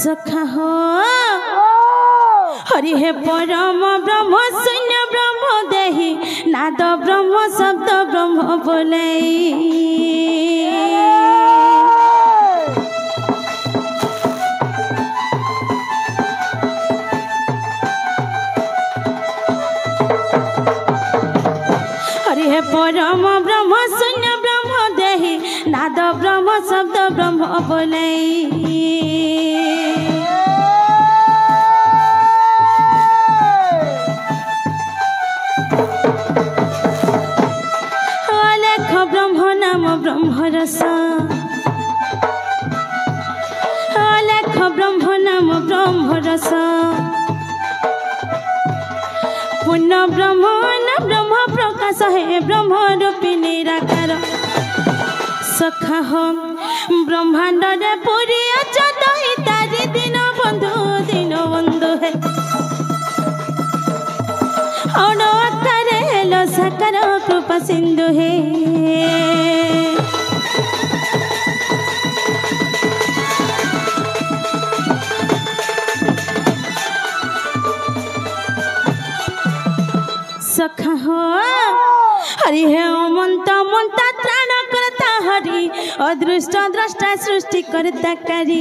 सखा हो हरि हे परम ब्रह्म शून्य ब्रह्म देहि नाद ब्रह्म शब्द ब्रह्म बोले हरि हे परम ब्रह्म शून्य ब्रह्म देहि नाद ब्रह्म शब्द ब्रह्म बोले ब्रह्म रस लेख ब्रह्म नाम ब्रह्म रस पुण्य ब्रह्म न ब्रह्म प्रकाश है ब्रह्म रूपी निराकार सखा हो ब्रह्मांड रे पूरी अचत तारी दिन बंधु है अणुआकारे लो साकार कृपा सिंधु है सखा हो हरि हे अमंत मंता त्राण करता हरि अदृष्ट द्रष्टा सृष्टि करता करी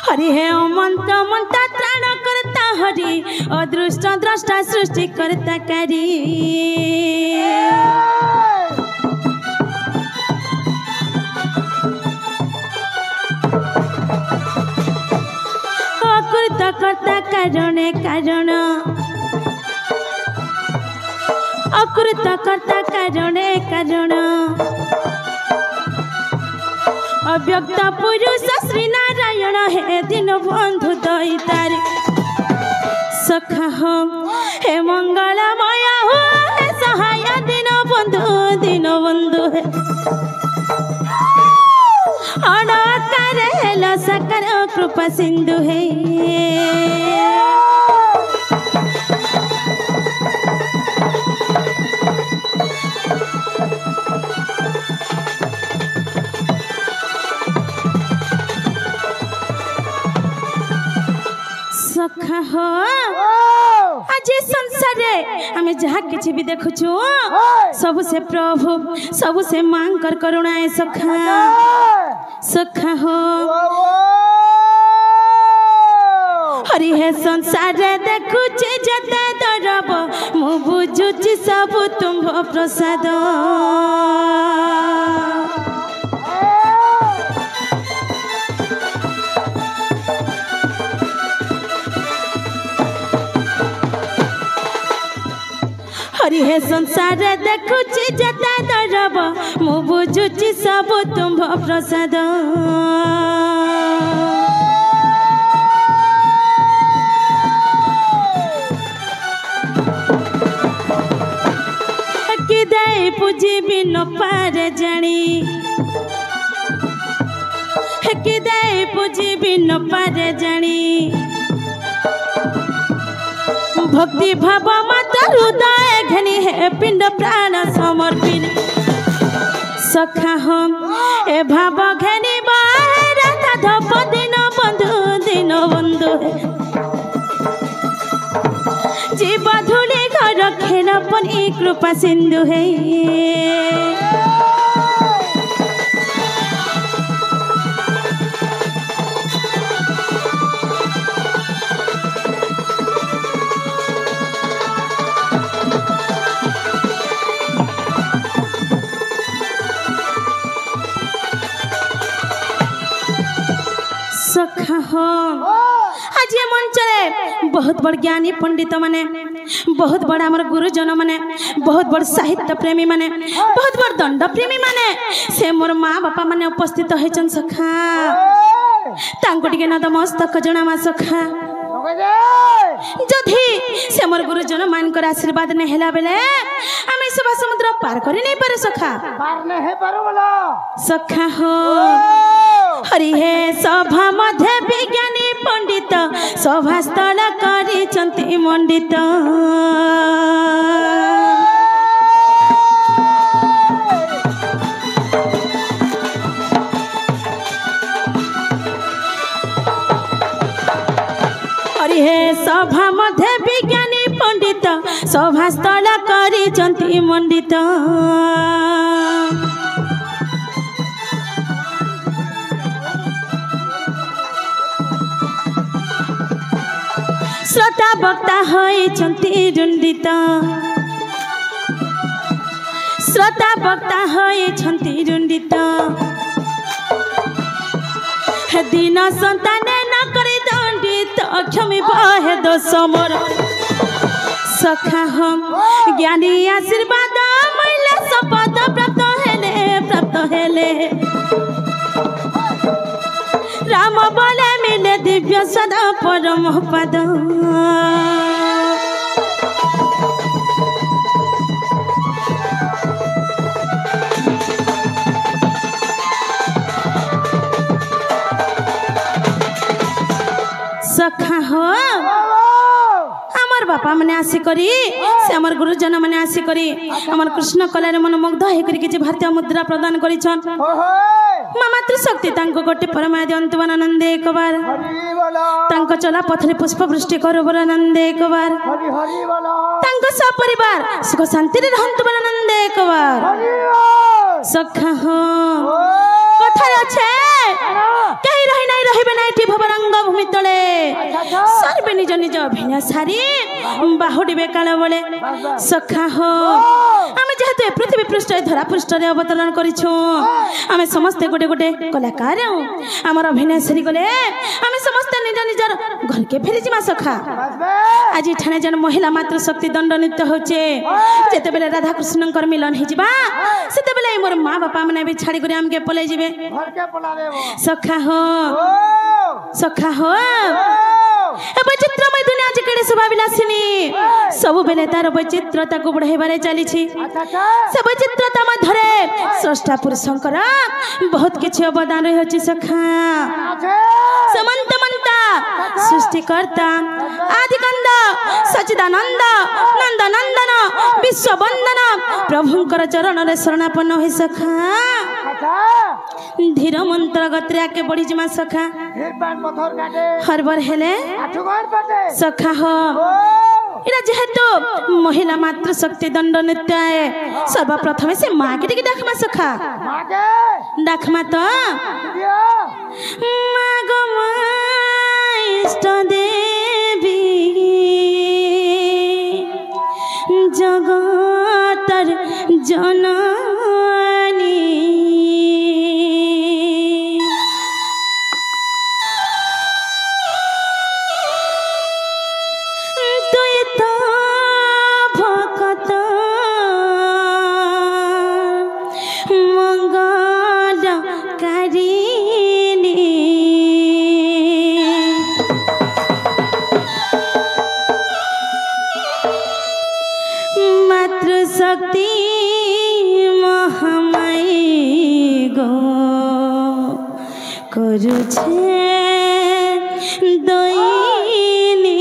हरि हे अमंत मंता त्राण करता हरि अदृष्ट द्रष्टा सृष्टि करता करी अकृत कर्ता कारणे कारण अकृत कर्ता कारणे कारण अव्यक्त पुरुष श्री नारायण है दिन बंधु दैतारी सखा हो हे मंगलमय हो हे सहाय दिन बंधु है अनाकार लो साकार कृपा सिंधु है सखा हो आज संसार आम जहाँ किसी भी देखुचु सब से प्रभु सब से मांकर करुणा है सखा सखा हो हरि हे संसार देखुचे जते दरब मु बुझुची सब तुम प्रसाद हरि हे संसार देखुची जते दरब मु बुझुची सब तुम प्रसाद पूजी भी न पार जानी फेंकी दे पूजी बिन पारे जानी भक्ति भाव माता हृदय घनी है पिंड प्राण समर्पित सखा हम ए भाव घनी राधा धप दिन बंधु जीव धूली घर खेल पनी कृपा सिंधु है सखा हो आज ये मंचरे बहुत बड़ ज्ञानी पंडित माने बहुत बड़ आमर गुरुजन माने बहुत बड़ साहित्य प्रेमी माने बहुत बड़ दंड प्रेमी माने से मोर माँ बापा माने उपस्थित होइछन सखा तांको टिके नतमस्तक जणामा सखा जदि से मोर गुरुजन मानकर आशीर्वाद ने हेला बेले आमे सभा समुद्र पार करि नै पारे सखा पार नै हे पारो बोला सखा हो हरि हे सभा मध्य विज्ञानी पंडित सभा स्थल करिछन्ति मंडित हरि हे सभा मध्य विज्ञानी पंडित सभा स्थल करिछन्ति मंडित श्रोता वक्ता होइछन्ति रुंडित श्रोता वक्ता होइछन्ति रुंडित दिन संतान न करि दंडित क्षमी बहे दोष मोर सखा हम ज्ञानी आशीर्वाद महिला शपथ प्राप्त हेले राम बोले मिले दिव्य सदा परम पद सखा हो बापा मैंने आसी करी से हमर गुरुजन मैंने आसी करी हमर कृष्ण कलार मन मुग्ध हे करी कि भारतीय मुद्रा प्रदान करिछन मां मातृशक्ति तांको गोटे परमाय दियंतु आनंद एक बार तांको चला पथरे पुष्प वृष्टि करो बर आनंद एक बार तांको सपरिवार सुख शांति रे रहंतु आनंद एक बार सखा हो कथा আছে कहीं रही नहीं रहिबे नाइटी भवरंग भूमि तले सर्वे निज निज अभिनय सारी बाहुडिबे काल बले सखा हो आमे जेहेतु पृथ्वी पृष्ठ धरा पृष्ठ रे अवतरण करिछु आमे समस्त गोटे गोटे कलाकार हमर अभिनय सारी गले आमे समस्त निज निजर घर के फेरी जिमा सखा आज ठाणे जन महिला मातृ शक्ति दंड नृत्य होचे जेते बेले राधा कृष्ण कर मिलन हि जिबा सेते बेले मोर मां बापा मने भी छाड़ी करे हमके पले जिबे घर के पलावे सखा हो ए वैचित्रमय दुनिया आज केड़े शोभा विलासिनी सब बेले तार वैचित्रता को बढ़ाइबारे चली छी से वैचित्रता मध्यरे स्रष्टा पुरुषंकर बहुत किछि अवदान रहि अछि सखा समंत मंता सृष्टिकर्ता आदिकंद सच्चिदानंद नंद नंदन विश्व वंदन प्रभुंकर चरण रे शरणापन्न होई सखा धीर मंत्र गत्रिया के बड़ी जमा सखा हर बार हेले सखा हो इरा जेहेतु महिला मातृ शक्ति दंड नृत्य है सर्वप्रथम से माँ के डाकमा सखा डाकमा तो इष्ट देवी जगतर जननी କରୁଛେ ଦଇନି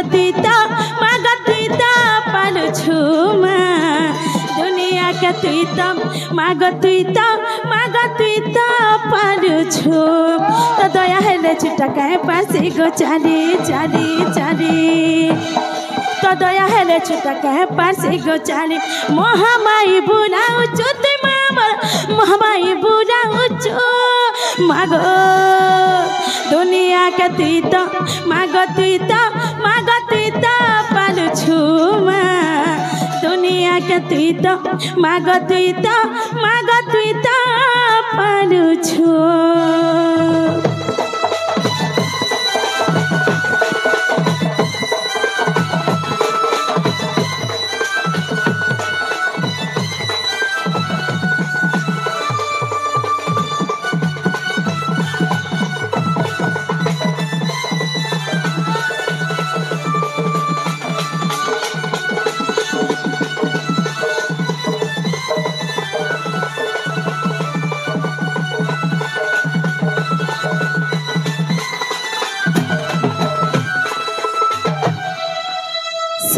तुई तो मागती तो पालुछु दुनिया के तुई तो मागती तो पालुछु तो दया हेले छुटा कहे पासी गो चाली तो दया हेले छुटा कहे पासी गो चाली महामाई बुला उचु तुई मामर महामाई बुला उचु मागो दुनिया के तुई तो मागती तो पालुछु दुनिया के तुई तो मागती तो पालुछु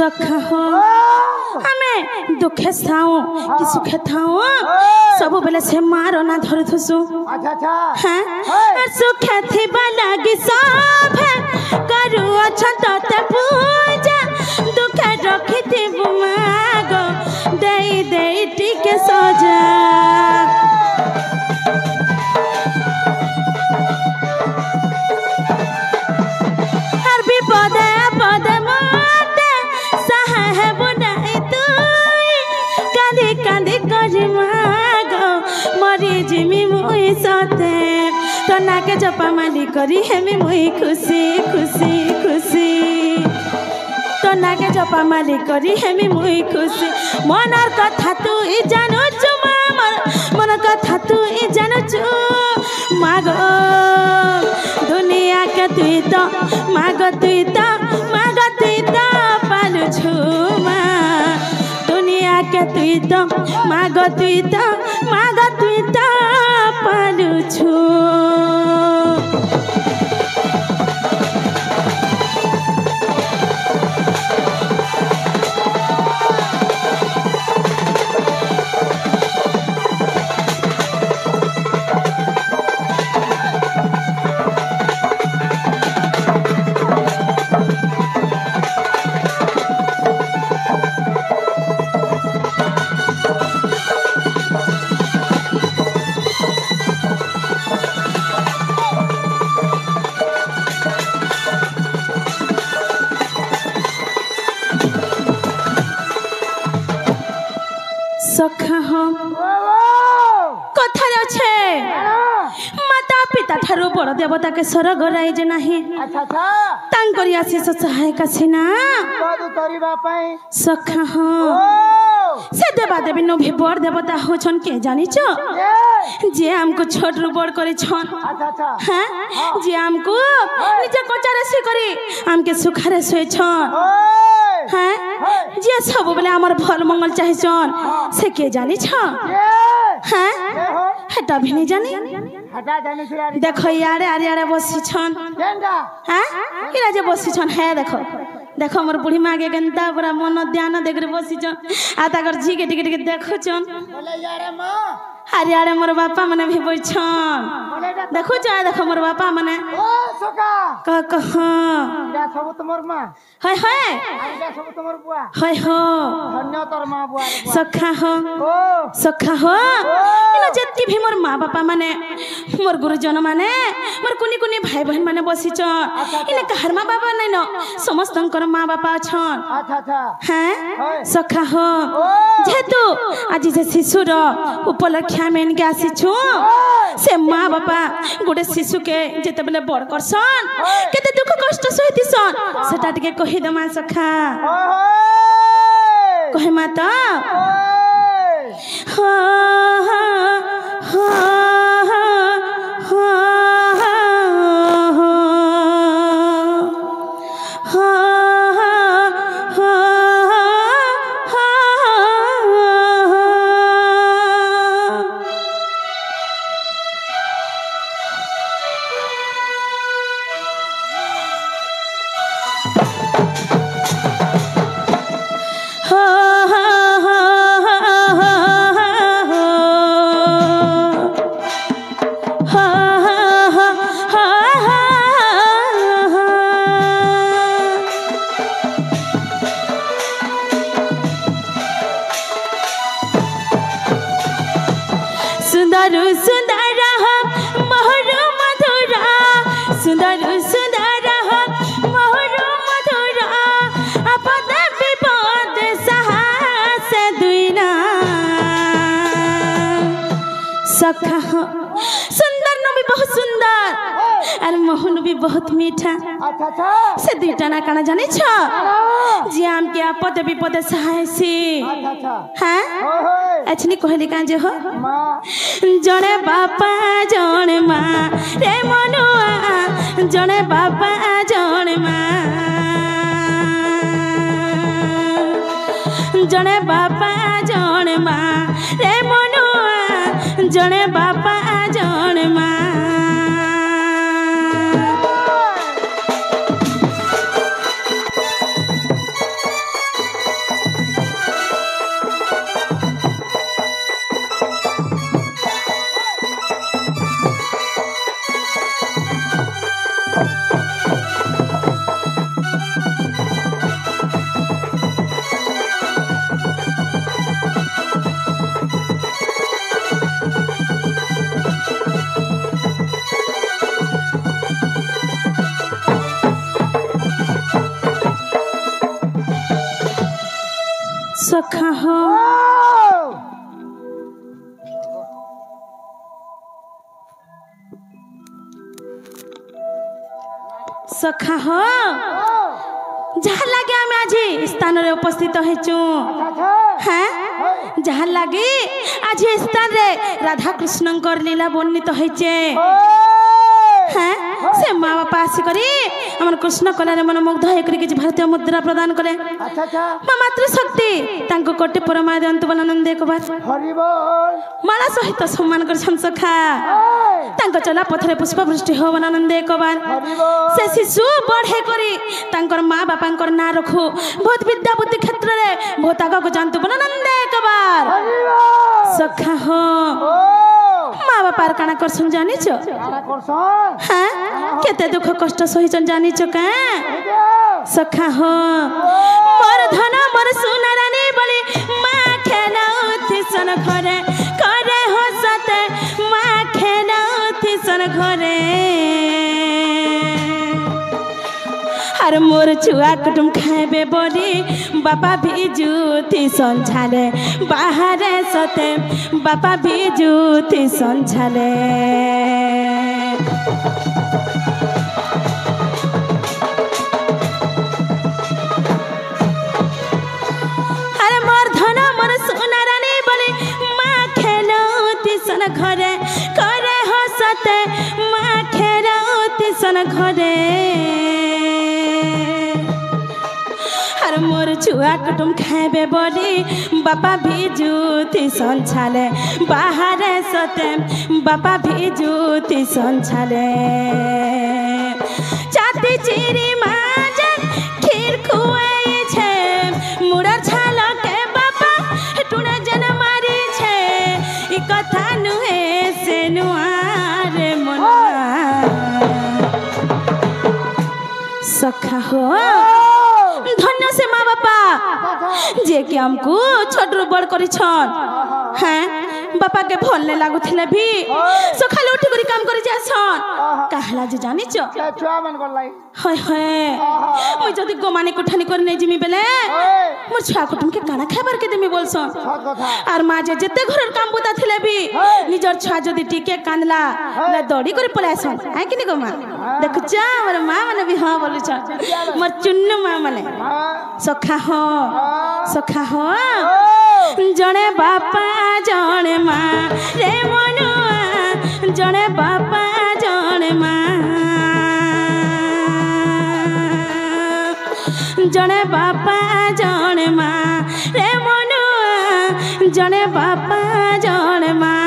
सखा हो हमें दुखे थाऊ कि सुखे थाऊ सब बेले से मारो ना धरे थुसु हां सुखे थी लगी सब करू अच्छा तते पूजा दुखे रखी थी मागो दे टिके सजा हर विपद जिमी मुई सते तो नाके जपा माली करी हेमी मुई खुशी तो नाके जपा माली करी हेमी मुई खुशी मनर कथा तू ई जानो छु मन कथा तू ई जानो छु मागो दुनिया के तुई तो मागती तो पालुछु दुनिया के तुई तो मागती तो पालुछु सखा हम कथा जाछे माता पिता ठारू बड़ देवता के स्वर्ग राई जे नाही तांकरी आशीष सहायक सिना सखा हम से देवा देवी नो भी बड़ देवता हो छन के जानी छ जे हमको छोट रु बड़ करे छन हां जे हमको निजे कोचारे से करी हमके सुखारे सोय छन हां जे सब बेले हमर भल मंगल चाहे छन से के जानी छ हां हटा भी नहीं जानी हटा जानी छ देखो यारे आरे बसी छन हां इरा जे बसी छन है देखो देखो मोर बुढ़ी माँ के गंदा पूरा मन ध्यान देकर बसी छन आ ताकर जी के टिके देखो छन बोले यारे माँ अरे अरे मोर बापा मने भी बोइछन देखो जा देखो मोर बापा मने ओ सका कह इरा सब तमर मां हाय हाय इरा सब तमर बुआ हाय हो धन्य तोर मां बुआ सखा हो ओ सखा हो इनो जेतकी भी मोर माँ बापा माने मोर गुरुजन माने मोर कुनी कुनी भाई बहन माने बसिछन इने कहर माँ बापा नै न समस्तंकर माँ बापा छन अच्छा अच्छा हैं सखा हो जेतु आज जे शिशुर उपलक्ष्य में इनके आसीछु से माँ बापा गोटे शिशु के जेते बेले बड़ करसन केते दुख कष्ट सहितिसन सेटा टिके कहि दमा सखा कहे माता सखा सुंदर नो भी बहुत सुंदर और मोहन भी बहुत मीठा अच्छा अच्छा से दुईटा ना काना जाने छ जी आम के आपद विपद सहाय से अच्छा हां अछनी कहली का जे हो मां जणे बापा जणे मां रे मनुआ जणे बापा जणे मां जणे बापा जणे मां रे मनुआ जणे बापा जणे मां सखा हो सखा हो जहाँ लगे आम आज स्थान रे उपस्थित हेचु हाँ जहाँ लगे आज स्थान रे राधा कृष्ण लीला वर्णित हेचे हाँ से माँ बापा आसी करी हमर कृष्ण कलारे मन मुग्ध होई करी कि भारतीय मुद्रा प्रदान करे अच्छा अच्छा माँ मातृ शक्ति तांको कोटि परमा दंत बलानंद एक बार हरि बोल माला सहित सम्मान कर सखा तांको चला पथरे पुष्प वृष्टि हो बलानंद एक बार हरि बोल से शिशु बढ़े करी तांकर माँ बापांकर ना रखो बहुत विद्या बुद्धि क्षेत्र रे बहुत आगो को जानतु बलानंद एक बार हरि बोल सखा हो माँ बापा काना करसन जानी छो काना करसन हाँ केते दुख कष्ट सहिचन जानी छो का सखा हो मोर धन मोर सोना रानी बोली माँ खेना उठी सन घरे करे हो सते माँ खेना उठी सन घरे और मोर छुआ कुटुम खाएबे बोली बापा भी जूती संझाले बाहर सते बापा भी जूती संझाले अरे मोर धन मोर सोना रानी बोली माँ खेलौती सन घरे करे हो सते माँ खेलौती सन घरे मोर छुआ कुटुम खाएबे बोली बापा भी जूती संझाले बाहर सते बापा भी जूती संझाले चाती चिरी माजन खीर खुआई छे मुड़र छाल के बापा टुना जन मारी छे ई कथा सखा हो धन्य से माँ बापा जे कि हमको छोटरू बड़ करी हैं बापा के भल नहीं लागुले भी सकाल उठ कर काम कर कहला जे जानी हाय हाय मुई जदी गोमाने कुठानी कर नहीं जिमी बेले मोर छुआ कुटुम के काना खाबार के देमी बोलसन आर माँ जे जते घर काम बुता थिले भी निजर छुआ जदी टिके कांदला ले दौड़ी कर पलायसन है कि नहीं गो माँ देख जा मोर माँ माने भी हां बोलु छ मोर चुन्नू माँ माने सखा हो जने बापा जने माँ रे मनुआ जने बापा जने माँ जने बापा जने माँ रे मनुआ जने बापा जने माँ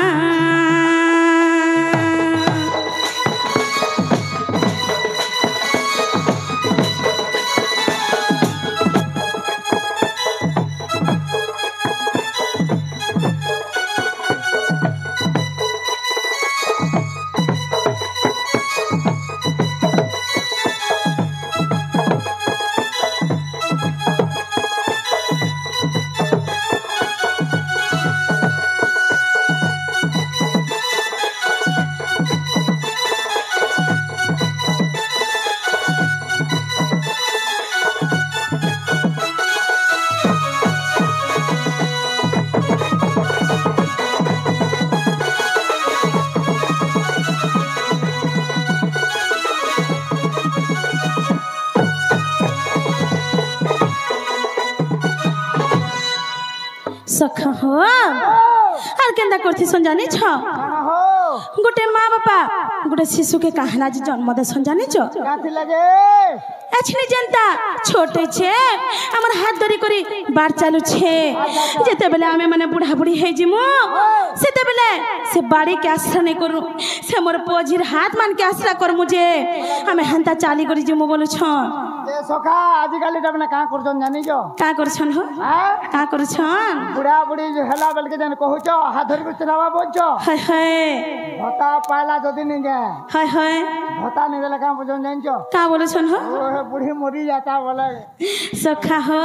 सखा हो आर केंदा करथि सन जानि छ गोटे माँ बापा गोटे शिशु के कहना जे जन्म दे सन जानि छ काथि लागे एछनी जनता छोटे छे हमर हाथ धरी करी बार चालू छे जेते बेले आमे माने बुढ़ा बुढ़ी हे जिमु सेते बेले से बाड़ी के आश्रय नहीं करू से मोर पोजीर हाथ मान के आश्रय कर मुझे हमें हंता चाली करी जिमु बोलु छ ए सखा आजि काली तबने का करछन जानि जो का करछन हो का करछन बुढ़ा बुढ़ी जो हेला बेल के जन कहू छ हाथ धरी के चलावा बोल छ हाय हाय भता पाला जदी नहीं गे हाय हाय भता नहीं देला का बोलन जानि छ का बोलु छन हो ओ बुढ़ी मरी जाता बोले सखा हो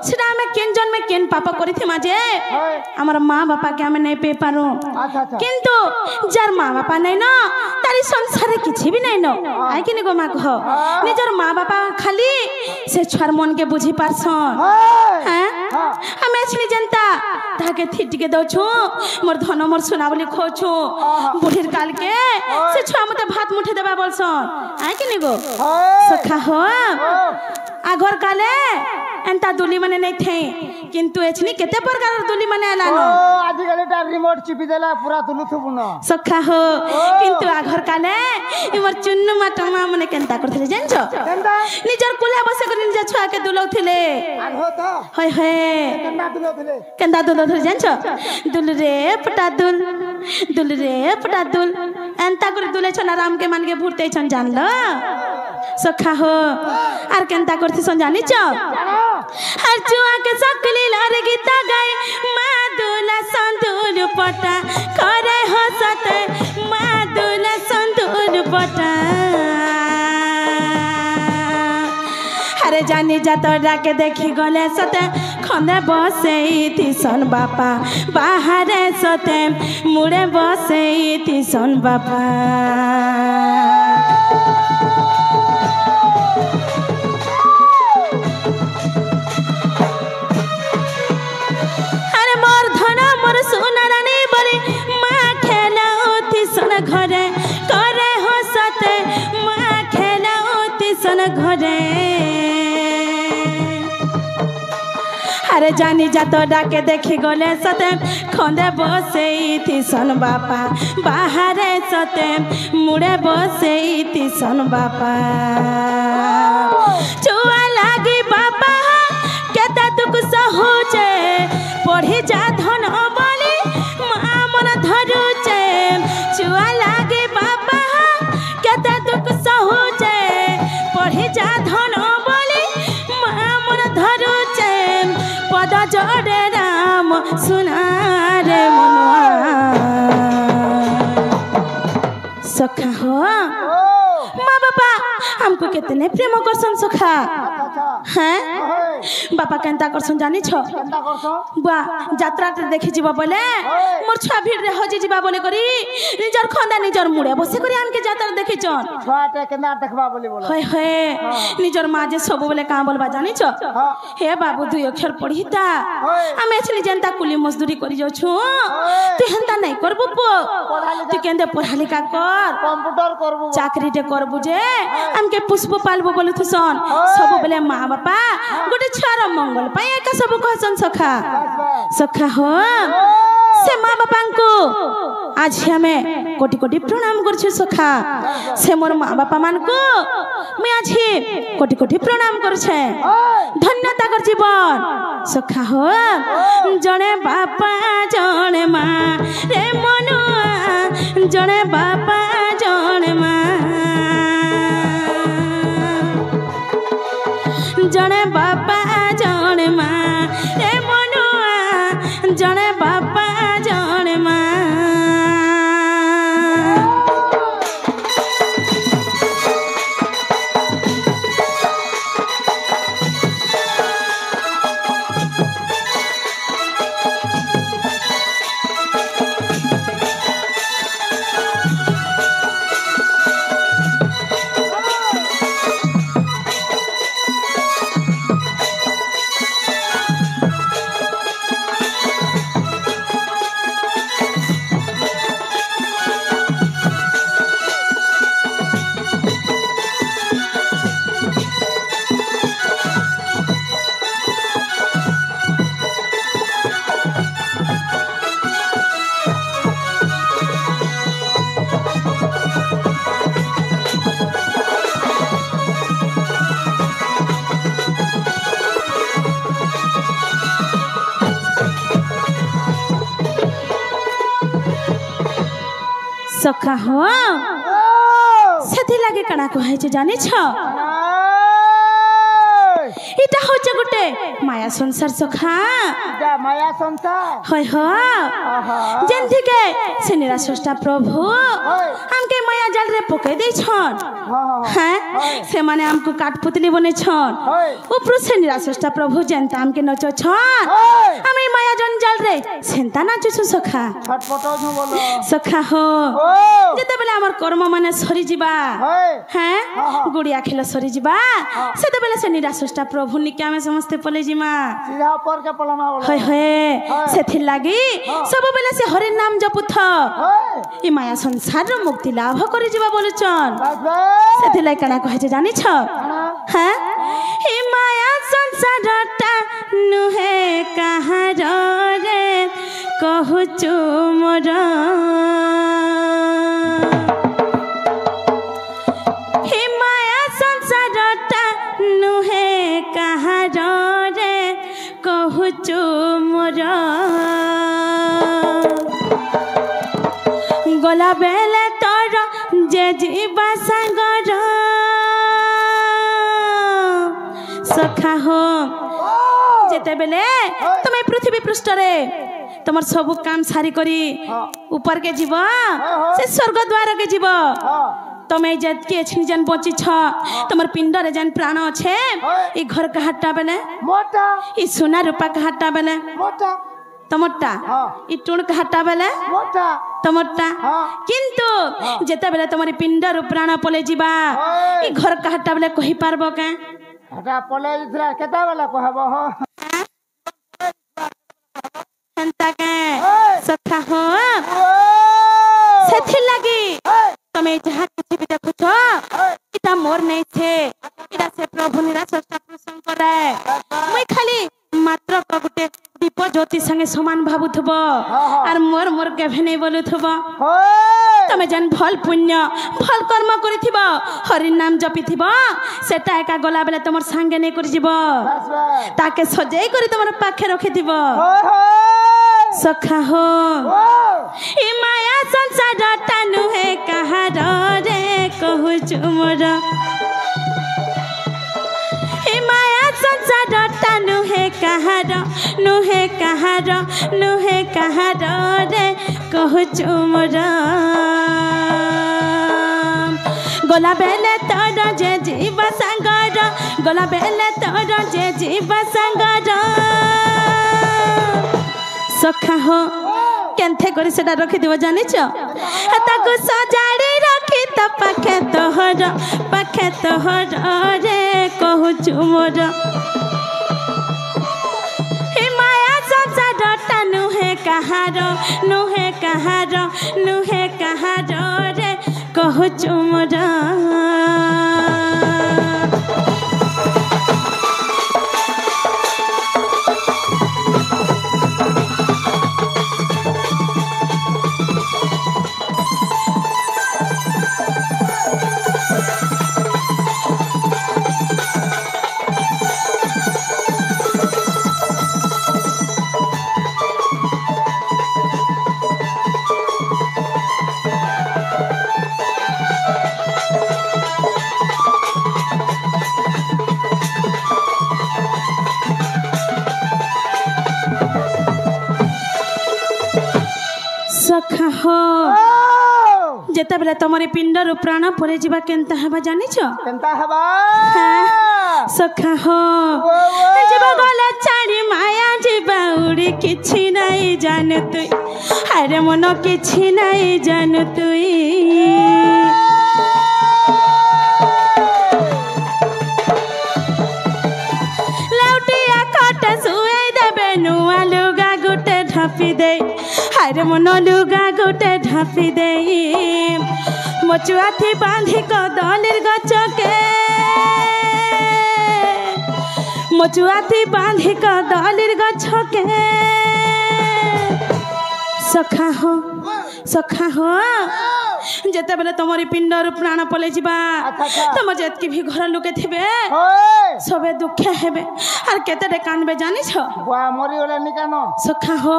सेटा हमें केन जन में केन पापा करी थी माजे हमारा माँ बापा के हमें नहीं पे पारो किंतु जार माँ बापा नहीं ना तारी संसार किछि भी नहीं न आइ कि गो माँ कह निजर माँ बापा खाली से छुआर मन के बुझी पारसन हैं हमें छनी जनता ताके थिट के दो छु मोर धन मोर सोना बोली खो छु बुढ़ीर काल के से छुआ मते भात मुठे देबा बोलसन आइ कि गो सखा हो आगर काले एंता दुली माने नहीं थे किंतु एछनी केते प्रकार दुली माने आलानो आजि काले ता रिमोट चिपी देला पूरा दुलु थुबुन सखा हो किंतु आगर काले इमर चुन्नु माटमा माने केनता करथले जानछो केनता निजर कुला बसे कर निज छुआ के दुलौथिले आगो त हाय हाय केनता दुलौथिले जानछो दुल रे पटा दुल रे पटा दुल एंता कर दुले छना राम के मान के भूरते छन जानलो सखा हो आर केनता करथि सन जानि छ हर जुआ के सकली लार गीता गाय मादुला संदूर पटा करे हसते मादुला संदूर पटा अरे जानी जा तोरा के देखी गले सते खंदे बसे थी सन बापा बाहर सते मुड़े बसे थी सन बापा घरे करे हसते माँ खेलाती सन घरे अरे जानी जा तो डाके देखी गले सते खंदे बसे थी सन बापा बाहर सते मुड़े बसे थी सन बापा चुआ लागी बापा केता दुख सहुचे पढ़ी जा धन बोली माँ मन धरुचे चुआ लागे बापा केते दुख सहुचे पढ़ी जा धन बोली माँ मन धरुचे पद जोड़े राम सुना रे मनुआ सखा हो माँ बापा हमको कितने प्रेम करसन सखा हैं बापा केंता करसन जानी छ बुआ यात्रा देखि जीवा बोले मोर छुआ भीड़ रे हजी जीवा बोले करी निजर खंदा निजर मुड़े बसे करी हमके यात्रा देखि छन छुआटे केना देखबा बोली बोला होय होय निजर माँ जे सब बोले का बोलबा जानी छ हे बाबू दुई अक्षर पढ़ीता हम एछली जनता कुली मजदूरी करी जाऊ छु तू हेंता नहीं करबू पो तू केंदे पढ़ा लिखा कर कंप्यूटर करबू चाकरी टे करबू जे हमके पुष्प पालबू बोलुथसन सब बोले माँ बापा गोटे छुआर मंगल पाई एका सब कहसन सखा सखा हो से माँ बापा को आज हमें कोटि कोटि प्रणाम करछु सखा से मोर माँ बापा मान को मैं आज कोटि कोटि प्रणाम करछे धन्यता कर जीवन सखा हो जने बापा जने माँ रे मनुआ जने बापा जने माँ जने बापा जने माँ रे मनुआ जने बापा जने माँ सखा हो सेथि लागे कणा कहै छै जानि छ इटा हो छ गुटे माया संसार सखा जा माया संसार होय हो जेंथि के से निराश्रष्टा प्रभु हमके माया जाल रे पकई दै छन हैं से माने हमको काटपुतली बने छन ऊपर से निराश्रष्टा प्रभु जनता हमके नचो छन हमें माया जन जाल रे सेंता नाचु छु सखा छटपटो छु बोलो सखा हो जेते बेले हमर कर्म माने सरी जिबा हैं गुड़िया खेल सरी जिबा सेते बेले से निराश्रष्टा प्रभु निके में समस्ते पले जिमा सीधा ऊपर के पलमा बोलो होय होय सेथि लागि सब बेले से हरि नाम जपुथ ई माया संसार रो मुक्ति लाभ करि जिबा बोलुचन सेथि लागि कना कहै छै जानि छ हैं ई माया संसार टा नुहे कहाँ रे कहु छु मोर ई माया संसार टा नुहे कहाँ रे कहु छु मोर गला बेले तोर जे जीवा सागर सखा हो जेते बेले तुम पृथ्वी पृष्ठ रे तुम सब काम सारी करी ऊपर के जीव से स्वर्ग द्वार के जीव तुम्हें जत के जन बची छ तुमर पिंड रे जन प्राण छे ई घर का हट्टा बेले मोटा ई सोना रूपा का हट्टा बेले मोटा तमट्टा ई टुण का हट्टा बेले मोटा तमट्टा किंतु जेते बेले तुमर पिंड रू प्राण पले जीवा ई घर का हट्टा बेले कहि पारबो के हटा पले इधर केता वाला कहबो हो हंता के सखा हो सेथि लागि तमे जहाँ किसी भी देखो छो इता मोर नहीं थे इता से प्रभु निराश्रष्टा प्रसंग करे मैं खाली मात्र गुटे दीप ज्योति संगे समान भाबुथबो आर मोर मोर केभे नहीं बोलुथबो तमे जन भल पुण्य भल कर्म करिथिबो हरि नाम जपिथिबो सेटा एका गला बेले तमर संगे नहीं करि जिवो ताके सजेई करी तमर पाखे रखिथिबो सखा हो ई माया संसार टानु है कहाँ रे कहु छु मोर ई माया संसार टानु है कहाँ नुहे कहाँ नुहे कहाँ रे कहु छु मोर गला बेले तोर जे जीव संगर गला बेले तोर जे जीव संगर सखा हो केन्थे करी सेटा रखि दिबो जानिछ ताको सजाड़ी रखि त पाखे तोहर रे कहूछु मोर हे माया संसारटा नुहे कहार रे कहूछु मोर सखा हो जेते बेले तमरी पिंडर प्राण परे जीवा केनता हबा जानिछ केनता हबा सखा हो जीवा गला छाड़ी माया जीवा उड़ी किछि नाही जान तुई अरे मन किछि नाही जान तुई लौटिया खट सुए देबे नुआ लुगा गुटे ढापी दे अरे मन लुगा गोटे ढापी दे मचुआथी बांधी कदलीर गछके मचुआथी बांधी कदलीर गछके सखा हो जेते बेले तमरी पिंडर प्राण पले जीवा तम जेतकी भी घर लुके थिबे सबे दुखे हेबे आर केते कानबे जानिछ बुआ मरी गले निकानो सखा हो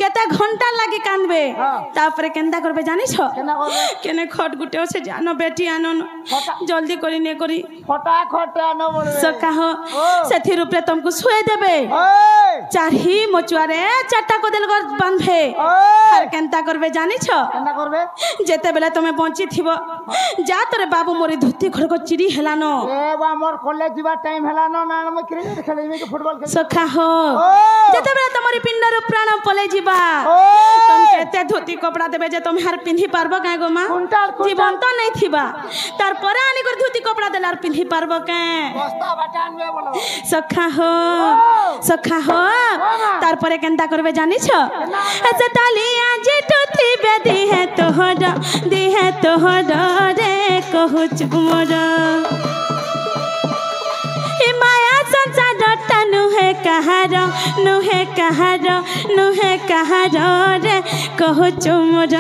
केते घंटा लागी कानबे तापरे केनता करबे जानिछ केना करबे केने खट गुटे से जानो बेटी आनो जल्दी करी ने करी फटाफट आनो बोले सखा हो सेथि रूपे तुमको सुए देबे चारही मचुआरे चाटा को देल कर बांधे आर केनता करबे जानिछ केना करबे जेते बेले तमे बंची थिबो जा तोरे बाबू मोरी धुती खड़को चिरी हेलानो ए बा मोर कॉलेज जीवा टाइम हेलानो ना हम क्रिकेट खेलेबे के फुटबॉल खेल सखा हो जेते बेले तमरी पिंडर प्राण पले जीवा तुम केते धोती कपड़ा देबे जे तुम हार पिंधी पारबो का गो मां जीवन तो नहीं थिबा तार परे आनी कर धोती कपड़ा देलार पिंधी पारबो के बस्ता बाटानबे बोलो सखा हो तार परे केनता करबे जानिछ ऐसे तालिया जे टोथी बेदी है तोहर रे कहूछु मोर ए माया संसारटा नुहे कहार रे कहूछु मोर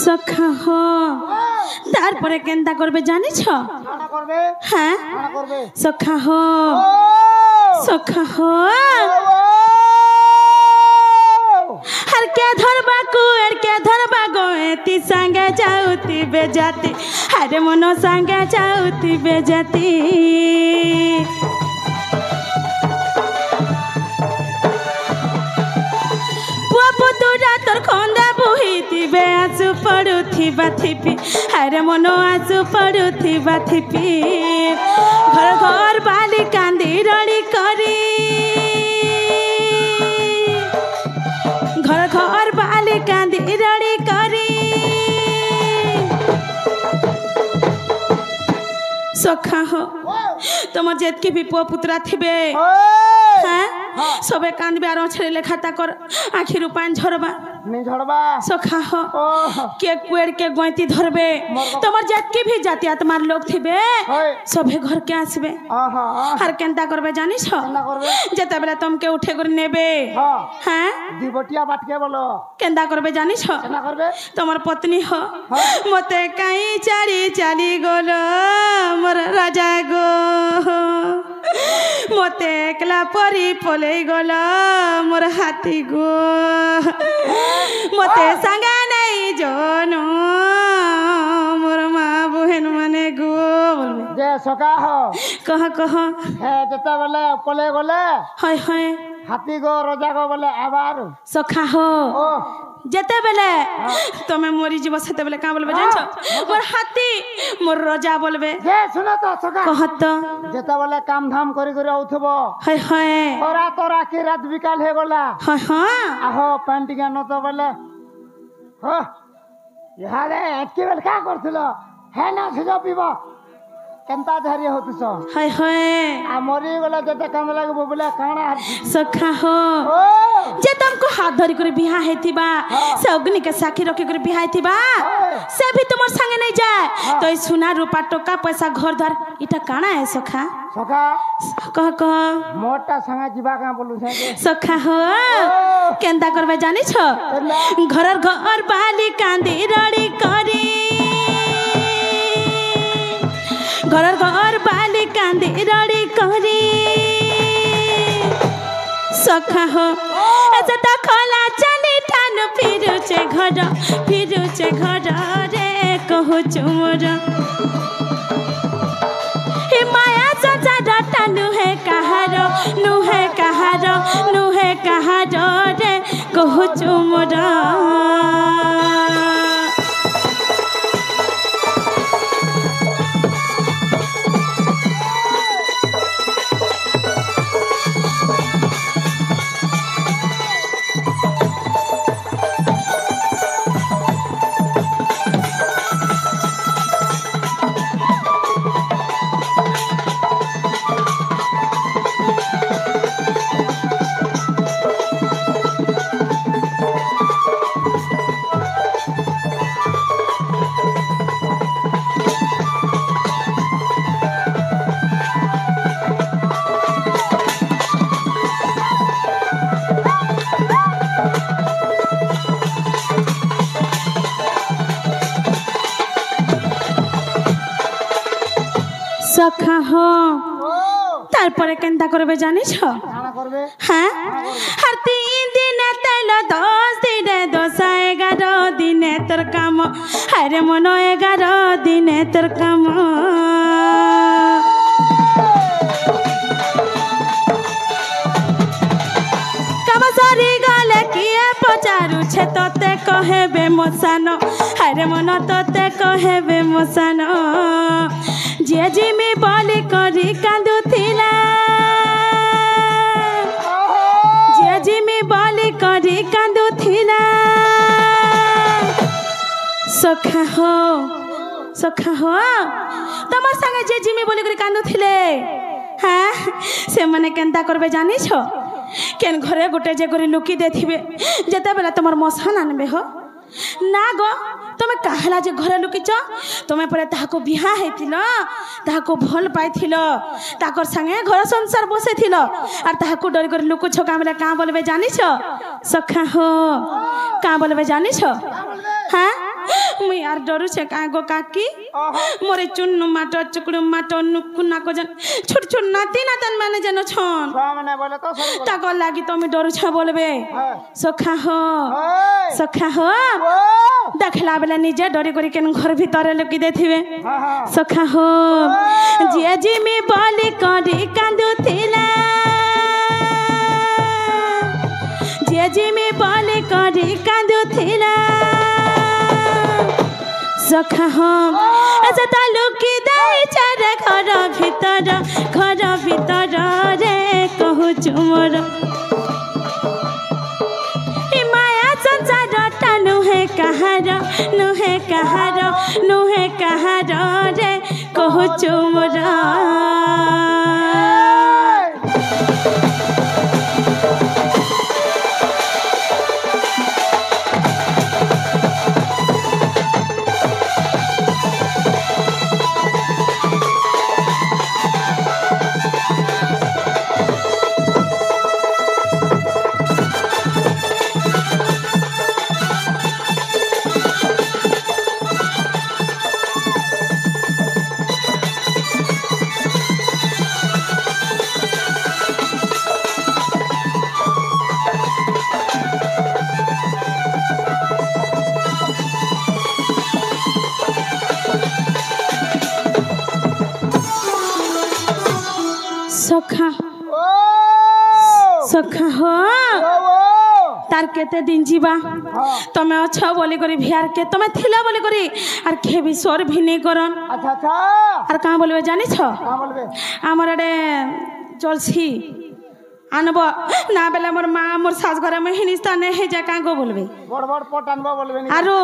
सखा हो तार परे केनता करबे जानिछ खाना करबे हां खाना करबे सखा हो हर के धरबा गो एती संगे जाउती बेजाती अरे मनो संगे जाउती बेजाती तोर खंदा बोहिथिबे आसु पड़ुथिबा थिपी अरे मनो आसु पड़ुथिबा थिपी घर घर बाली कांदी रड़ी करी घर घर बाली कांदी रड़ी करी सखा हो तुम जेतकी भी पुआ पुत्रा थिबे हाँ सबे कांदबे आरो छेले खाता कर आखिरु पान झरबा नहीं झड़बा सखा हो ओह के कुएर के गोइती धरबे तमर जतके भी जाति आत्मार लोग थिबे होय सभे घर के आसबे आहा हर केनता करबे जानिस केना करबे जेते बेला तुमके उठे कर नेबे हां हैं दिबटिया बाटके बोलो केनता करबे जानिस केना करबे तमर पत्नी हो मते काई चारी चाली गोलो मोर राजा गो मते एकला परी पले गोलो मोर हाथी गो मते संगा नहीं जोनो मोर माँ बहन माने गो बोलबे जे सका हो कह हे जता बोले पले गले हाय हाय हाथी गो रोजा गो बोले आबार सखा हो ओह जेते बेले तमे मोरी जीव सेते बेले का बोलबे जानछो मोर हाथी मोर रोजा बोलबे जे सुनो तो सका कहत जता बोले काम धाम करी करी आउथबो हाय हाय तोरा तोरा के रात बिकाल हे गोला हाय हां आहो पेंटिंग न तो बोले हो यारे एतके बेल का करथलो है ना सुजो पीबो केनता धैर्य होतस हाय हाय आ मरी गला जते काम लागबो बोले काना सखा हो ओ जे तुमको हाथ धरी कर बिहा हेतिबा से अग्नि के साखी रखे कर बिहा हेतिबा से भी तुमर संगे नहीं जाए तो सुना रूपा टोका पैसा घर द्वार इटा काना है सखा सका कह मोटा संगा जीवा का बोलु छे सखा हो केनता करबे जानि छ घर बाली कांदी रड़ी करी घर बाली कांदी रड़ी करी सखा हो ऐसा तो खोला चली ठान फिरुचे घर रे कहू चुमर हे माया संसार टानु है कहार रे कहू चुमर सखा हो तारपरे केनता करबे जानिस काना करबे हां हर 3 दिन तेल 10 दिन 10 11 दिन तोर काम हरे मन 11 दिन तोर काम काम सरी गले किए पचारू छे तते कहबे मसान हरे मन तते कहबे मसान जे जिमी बोली करी कांदुथिला जे जिमी बोली करी कांदुथिला सखा हो तमर संगे जे जिमी बोली करी कांदुथिले हां से मने केनता करबे जानि छो केन घरे गोटे जे करी लुकी देथिबे जेते बेला तमर मसान आनबे हो ना गो तुम्हें कहला जे घरे लुकिच तुम्हें परे ताको बिहा हेतिलो ताको भल पाइथिलो ताकर संगे घर संसार बसेथिलो और ताको डर कर लुकुछ कामले का बोलबे जानिछ सखा हो का बोलबे जानिछ हां मुई यार डरू छे का गो काकी मोरे चुन्नु माटो चुकड़ू माटो नुकुना को जन छोट छोट नाती नातन माने जनो छन माने बोले तो सब ताको लागी तुम डरू छ बोलबे सखा हो देखला बेला निजे डरी करी केन घर भीतर लुकी देथिबे सखा हो जे जिमी बोली करी कांदुथिला जे जिमी बोली करी कांदुथिला सखा हो ऐसा तो लुकी दाई चारे घर भीतर रे कहू चुमर माया संसार टानु है कहार रे कहू चुमर सखा ओ सखा हो तार केते दिन जीवा तमे अच्छा बोली करी भियार के तमे थिला बोली करी आर के भी स्वर भी नहीं करन अच्छा अच्छा आर का बोलबे जानि छ का बोलबे हमर एडे चलसी आनब ना बेला मोर माँ मोर सास घर में हिनिस्ता ने हे जा का गो बोलबे बड़ बड़ पट आनबो बोलबे आरो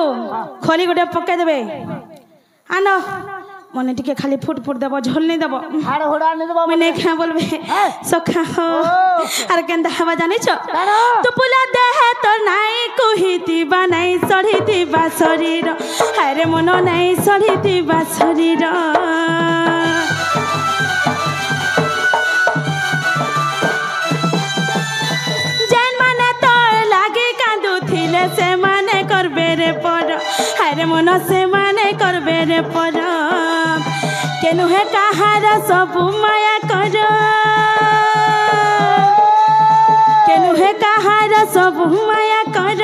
खोली गोटे पके देबे आनो मने टिके खाली फुट फुट देबो झोल नहीं देबो हाड़ होड़ा नहीं देबो मने खा बोलबे सखा हो आर केंदा हवा जानि छ तू पुला दे है तो नाई कोहिती बनाई सड़ीती बा शरीर हारे मन नाई सड़ीती बा शरीर से माने करबे रे पर हारे मन से माने करबे रे पर केनु हे कहार सब माया कर केनु हे कहार सब माया कर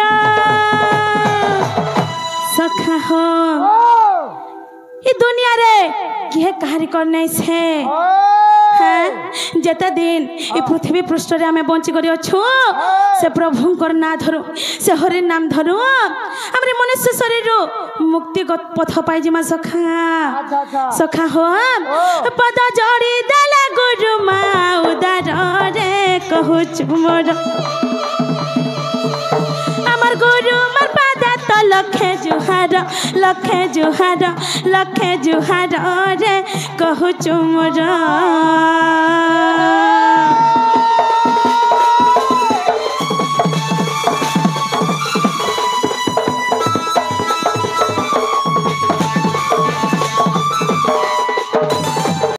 सखा हो ये दुनिया रे किहे कहारी करने से जेते दिन ये पृथ्वी पृष्ठ रे हमें बंची करी अछु से प्रभुंकर ना धरु से हरि नाम धरु हमरे मनुष्य शरीर मुक्ति पथ पाई जिमा सखा सखा हो पद जोड़ी दला गुरु मा उदार रे कहू मोर हमर गुरु मोर पादा तो लखे जुहार रे कहू मोर